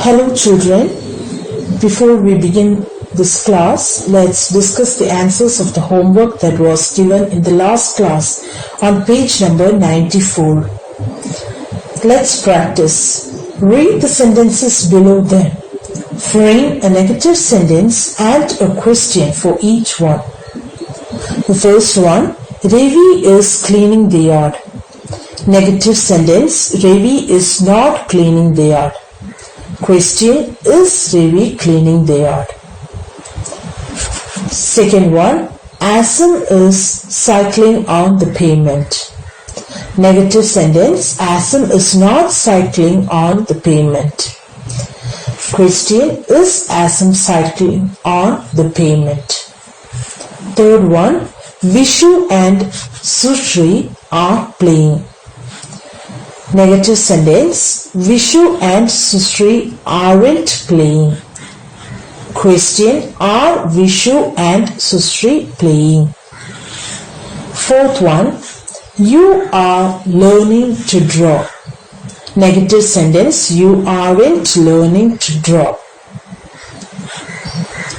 Hello children, before we begin this class, let's discuss the answers of the homework that was given in the last class on page number 94. Let's practice. Read the sentences below them. Frame a negative sentence and a question for each one. The first one, Ravi is cleaning the yard. Negative sentence, Ravi is not cleaning the yard. Question, is Ravi cleaning the yard? Second one, Asim is cycling on the pavement. Negative sentence, Asim is not cycling on the pavement. Question, is Asim cycling on the pavement? Third one, Vishu and Sutri are playing. Negative sentence, Vishu and Sutri aren't playing. Question, are Vishu and Sutri playing? Fourth one, you are learning to draw. Negative sentence, you aren't learning to draw.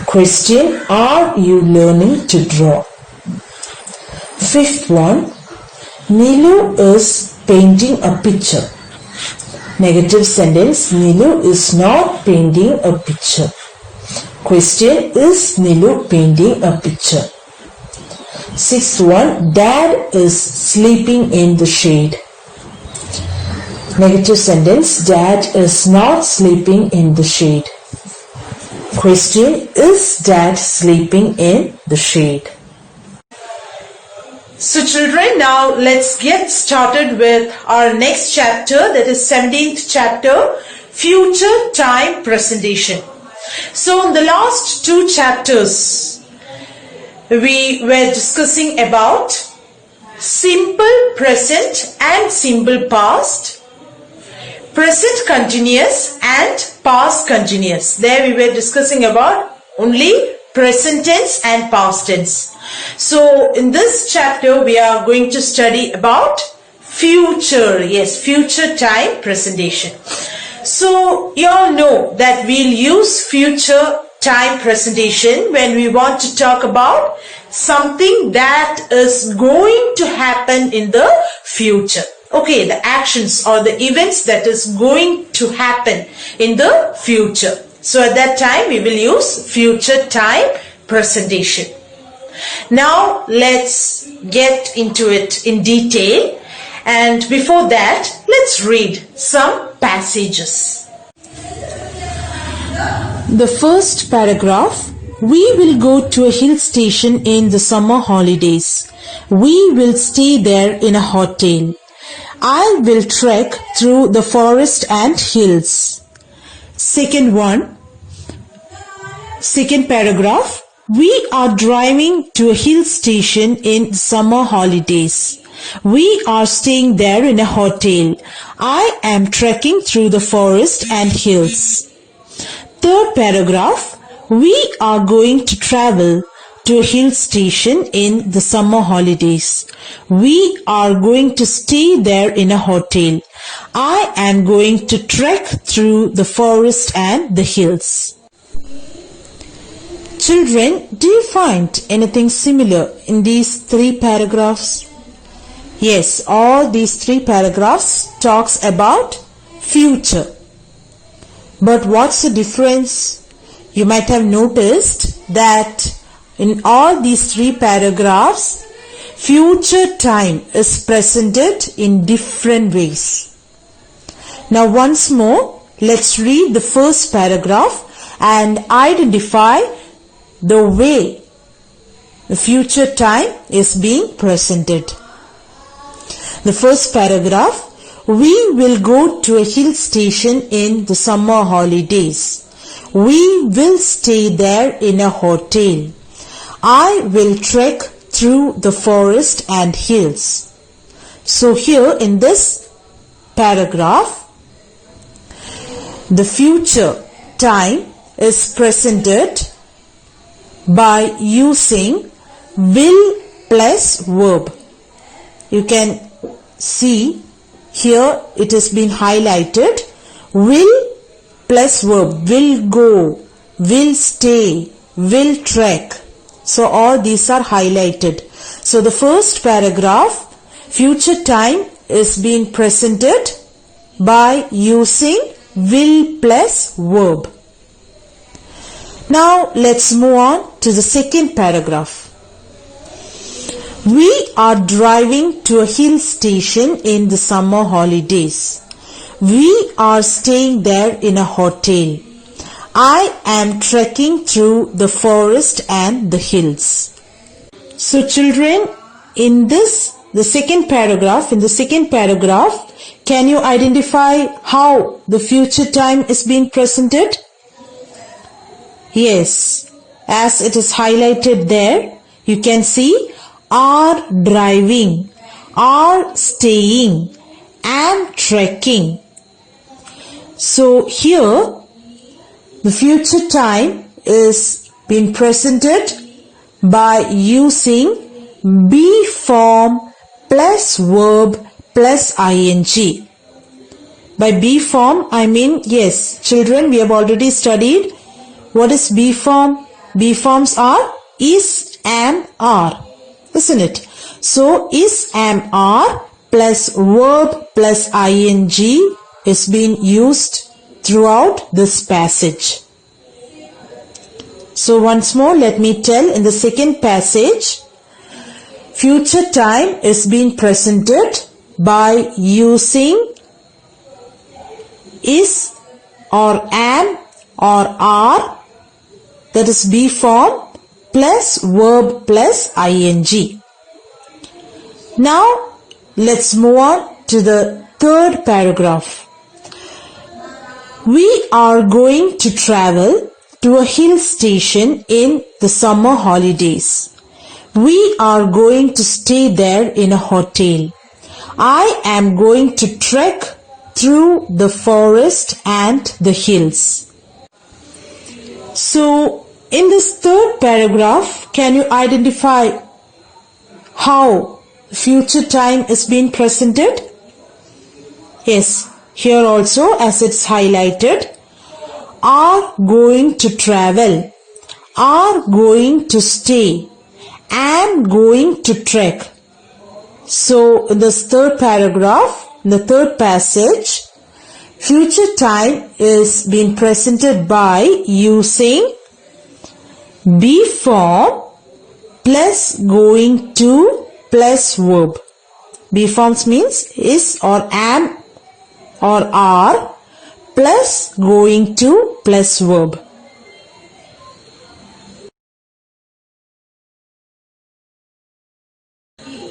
Question, are you learning to draw? Fifth one, Nilu is painting a picture. Negative sentence, Nilu is not painting a picture. Question, is Nilu painting a picture? Sixth one, Dad is sleeping in the shade. Negative sentence, Dad is not sleeping in the shade. Question, is Dad sleeping in the shade? So children, now let's get started with our next chapter, that is 17th chapter, Future Time Presentation. So in the last two chapters, we were discussing about simple present and simple past, present continuous and past continuous. There we were discussing about only present tense and past tense. So in this chapter we are going to study about future, future time presentation. So you all know that we'll use future time presentation when we want to talk about something that is going to happen in the future. Okay, the actions or the events that is going to happen in the future. So at that time we will use future time presentation. Now let's get into it in detail, and before that let's read some passages. The first paragraph, we will go to a hill station in the summer holidays. We will stay there in a hotel. I will trek through the forest and hills. Second paragraph, we are driving to a hill station in summer holidays. We are staying there in a hotel. I am trekking through the forest and hills. Third paragraph, we are going to travel to a hill station in the summer holidays. We are going to stay there in a hotel. I am going to trek through the forest and the hills. Children, do you find anything similar in these three paragraphs? Yes, all these three paragraphs talks about future. But what's the difference? You might have noticed that in all these three paragraphs, future time is presented in different ways. Now once more, let's read the first paragraph and identify the way the future time is being presented. The first paragraph, we will go to a hill station in the summer holidays. We will stay there in a hotel. I will trek through the forest and hills. So here in this paragraph, the future time is presented by using will plus verb. You can see here it has been highlighted, will plus verb. Will go, will stay, will trek. So all these are highlighted. So the first paragraph, future time is being presented by using will plus verb. Now let's move on to the second paragraph. We are driving to a hill station in the summer holidays. We are staying there in a hotel. I am trekking through the forest and the hills. So children, in the second paragraph, can you identify how the future time is being presented? Yes, as it is highlighted there, you can see are driving, are staying, and trekking. So here, the future time is being presented by using be form plus verb plus ing. By be form, I mean, yes, children, we have already studied what is be form. Be forms are is, am, are, isn't it? So is, am, are plus verb plus ing is being used throughout this passage. So once more, let me tell, in the second passage, future time is being presented by using is or am or are, that is be form, plus verb plus ing. Now let's move on to the third paragraph. We are going to travel to a hill station in the summer holidays. We are going to stay there in a hotel. I am going to trek through the forest and the hills. So, in this third paragraph, can you identify how future time is being presented? Yes, here also, as it's highlighted, are going to travel, are going to stay, am going to trek. So in this third paragraph, in the third passage, future time is being presented by using be form plus going to plus verb. Be forms means is or am or are plus going to plus verb.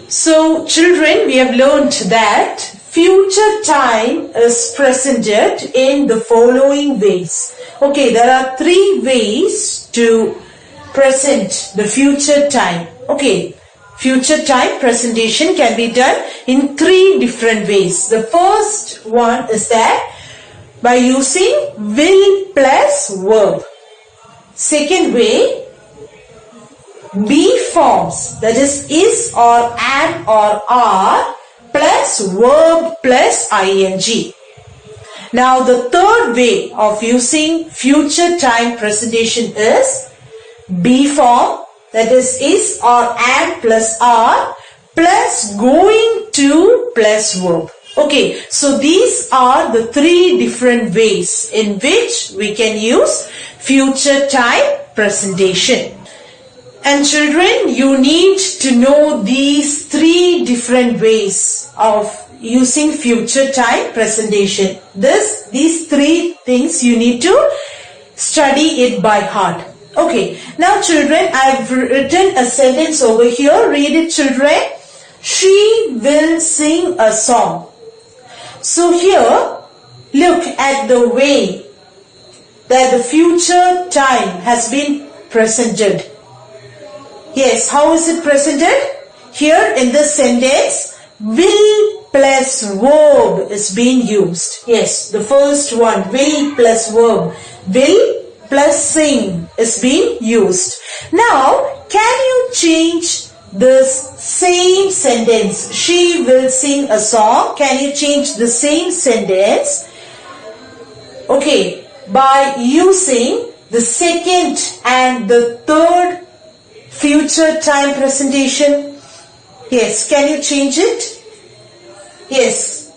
So children, we have learnt that future time is presented in the following ways. Okay, there are three ways to present the future time. Okay, future time presentation can be done in three different ways. The first one is that by using will plus verb. Second way, be forms, that is or am or are plus verb plus ing. Now the third way of using future time presentation is be form, that is or am plus are plus going to plus verb. Okay, so these are the three different ways in which we can use future time presentation. And children, you need to know these three different ways of using future time presentation. These three things you need to study it by heart. Okay, now children, I've written a sentence over here. Read it, children. She will sing a song. So here, look at the way that the future time has been presented. Yes, how is it presented? Here in this sentence, will plus verb is being used. Yes, the first one, will plus verb. Will plus sing is being used. Now, can you change this same sentence? She will sing a song. Can you change the same sentence? Okay, by using the second and the third future time presentation? Yes, can you change it? Yes.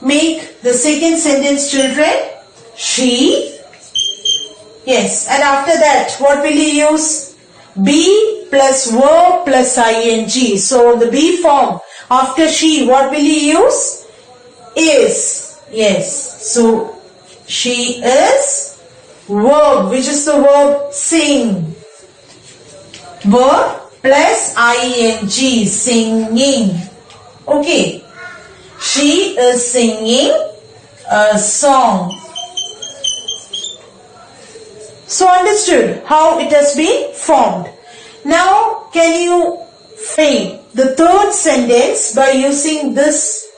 Make the second sentence, children. She. Yes. And after that, what will you use? Be plus verb plus ing. So the be form after she, what will you use? Is. Yes. So she is verb. Which is the verb? Sing. Verb plus ing. Singing. Okay. She is singing a song. So understood how it has been formed. Now can you frame the third sentence by using this?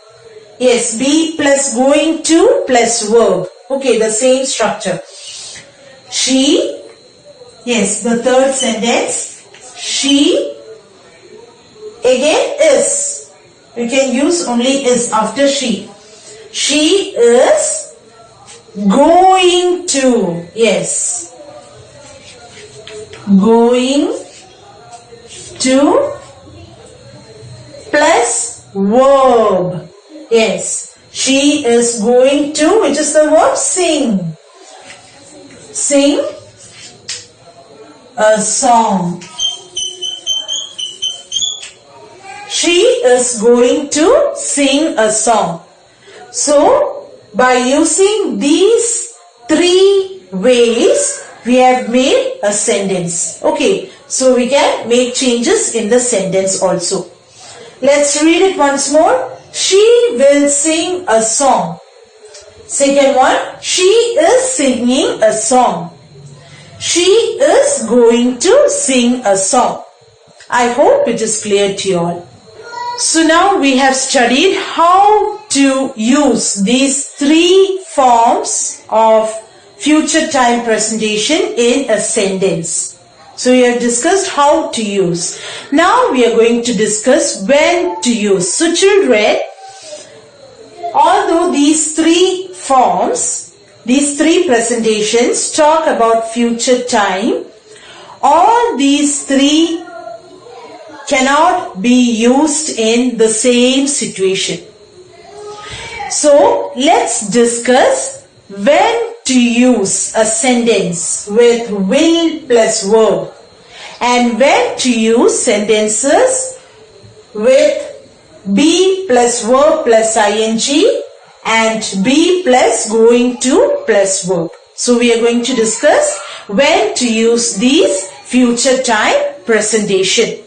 Yes, be plus going to plus verb. Okay, the same structure. She, yes, the third sentence. She again is. You can use only is after she. She is going to. Yes. Going to plus verb. Yes. She is going to, which is the verb sing. Sing a song. She is going to sing a song. So, by using these three ways, we have made a sentence. Okay, so we can make changes in the sentence also. Let's read it once more. She will sing a song. Second one, she is singing a song. She is going to sing a song. I hope it is clear to you all. So now we have studied how to use these three forms of future time presentation in a sentence. So we have discussed how to use. Now we are going to discuss when to use. So children, although these three forms, these three presentations talk about future time, all these three cannot be used in the same situation. So let's discuss when to use a sentence with will plus verb and when to use sentences with be plus verb plus ing and be plus going to plus verb. So we are going to discuss when to use these future time presentation.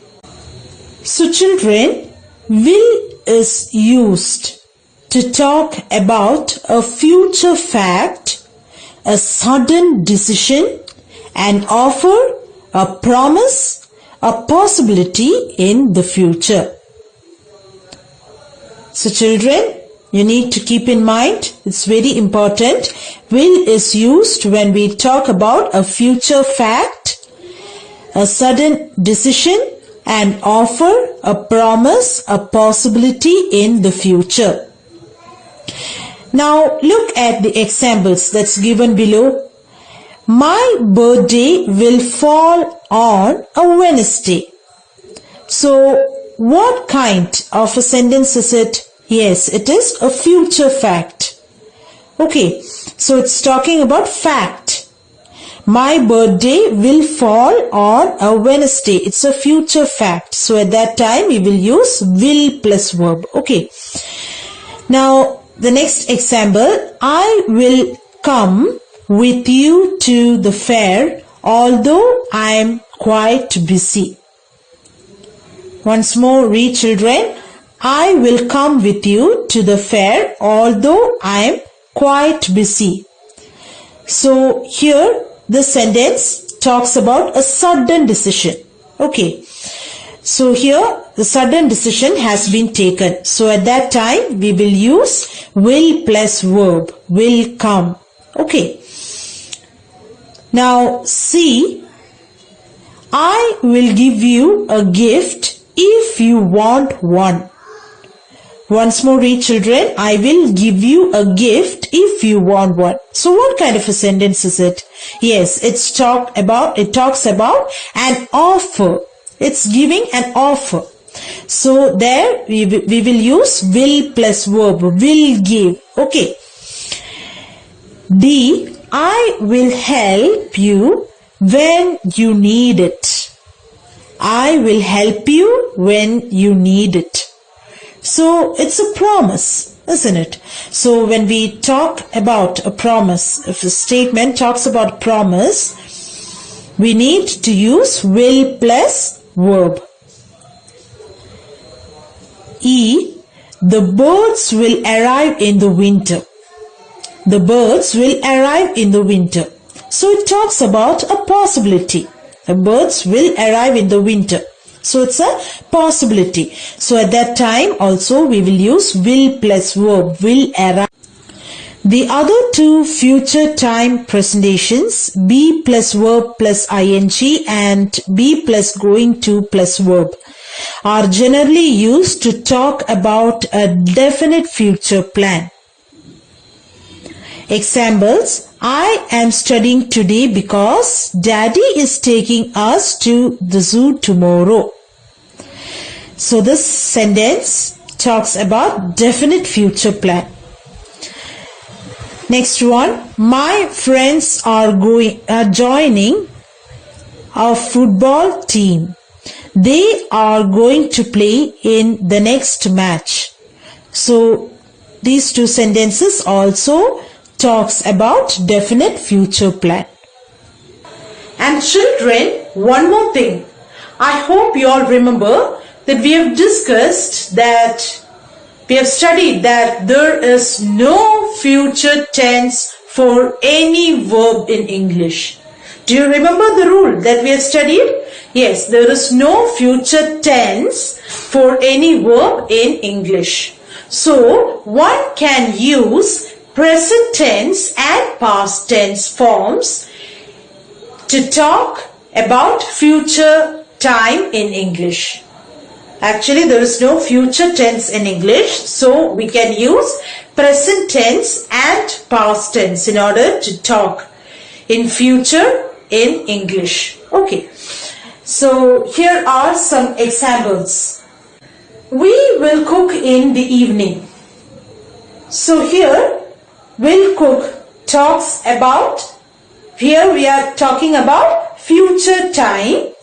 So children, will is used to talk about a future fact, a sudden decision, and offer a promise, a possibility in the future. So children, you need to keep in mind, it's very important, will is used when we talk about a future fact, a sudden decision, and offer a promise, a possibility in the future. Now look at the examples that's given below. My birthday will fall on a Wednesday. So what kind of a sentence is it? Yes, it is a future fact. Okay, so it's talking about fact. My birthday will fall on a Wednesday. It's a future fact. So at that time we will use will plus verb. Okay. Now the next example, I will come with you to the fair although I am quite busy. Once more read children. I will come with you to the fair although I am quite busy. So here the sentence talks about a sudden decision. Okay. So here the sudden decision has been taken. So at that time we will use will plus verb. Will come. Okay. Now see, I will give you a gift if you want one. Once more read, children. I will give you a gift if you want one. So what kind of a sentence is it? Yes, it talks about an offer. It's giving an offer. So there we will use will plus verb. Will give. Okay. D. I will help you when you need it. I will help you when you need it. So it's a promise, isn't it? So when we talk about a promise, if a statement talks about promise, we need to use will plus verb. E. The birds will arrive in the winter. The birds will arrive in the winter. So it talks about a possibility. The birds will arrive in the winter. So it's a possibility. So at that time also we will use will plus verb, will arrive. The other two future time presentations, be plus verb plus ing and be plus going to plus verb, are generally used to talk about a definite future plan. Examples: I am studying today because Daddy is taking us to the zoo tomorrow. So this sentence talks about definite future plan. Next one, my friends are joining our football team. They are going to play in the next match. So these two sentences also talks about definite future plan. And children, one more thing. I hope you all remember that we have studied that there is no future tense for any verb in English. Do you remember the rule that we have studied? Yes, there is no future tense for any verb in English. So, one can use present tense and past tense forms to talk about future time in English. Actually, there is no future tense in English, so we can use present tense and past tense in order to talk in future in English. Okay, so here are some examples. We will cook in the evening. So here, will cook talks about, here we are talking about future time.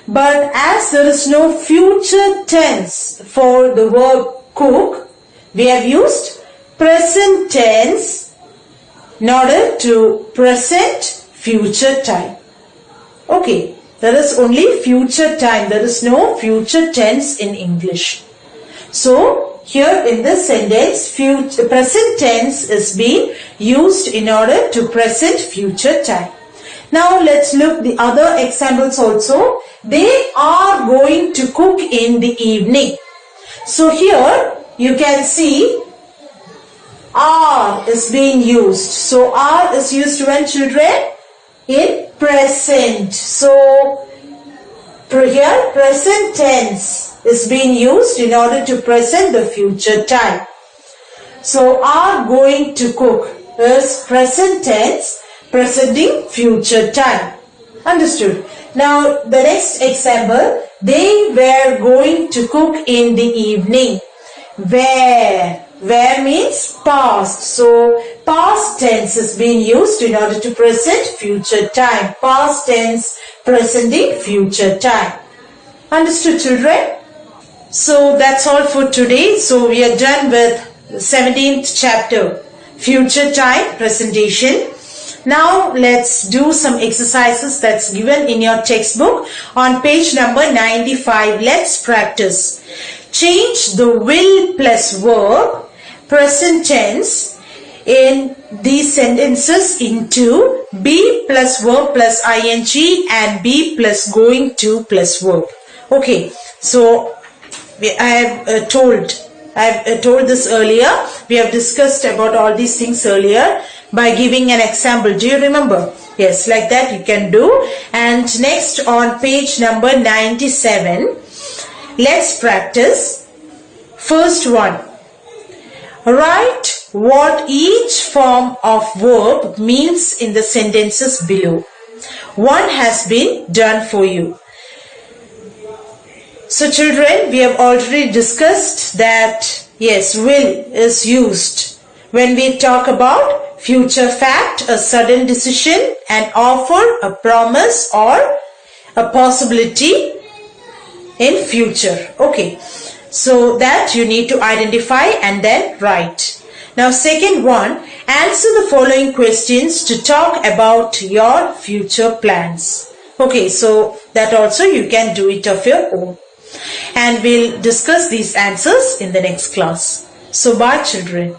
But as there is no future tense for the verb cook, we have used present tense in order to present future time. Okay, there is only future time. There is no future tense in English. So, here in this sentence, present tense is being used in order to present future time. Now let's look the other examples also. They are going to cook in the evening. So here you can see are is being used. So are is used when, children? In present. So here present tense is being used in order to present the future time. So are going to cook is present tense presenting future time. Understood? Now the next example, they were going to cook in the evening. Where means past. So past tense is being used in order to present future time. Past tense presenting future time. Understood, children? So that's all for today. So we are done with the 17th chapter, future time presentation. Now let's do some exercises that's given in your textbook on page number 95. Let's practice. Change the will plus verb present tense in these sentences into be plus verb plus ing and be plus going to plus verb. Okay, so I have told this earlier. We have discussed about all these things earlier by giving an example. Do you remember? Yes, like that you can do. And next on page number 97, let's practice. First one, Write what each form of verb means in the sentences below. One has been done for you. So children, we have already discussed that yes, will is used when we talk about future fact, a sudden decision, an offer, a promise or a possibility in future. Okay, so that you need to identify and then write. Now second one, answer the following questions to talk about your future plans. Okay, so that also you can do it of your own. And we'll discuss these answers in the next class. So bye children.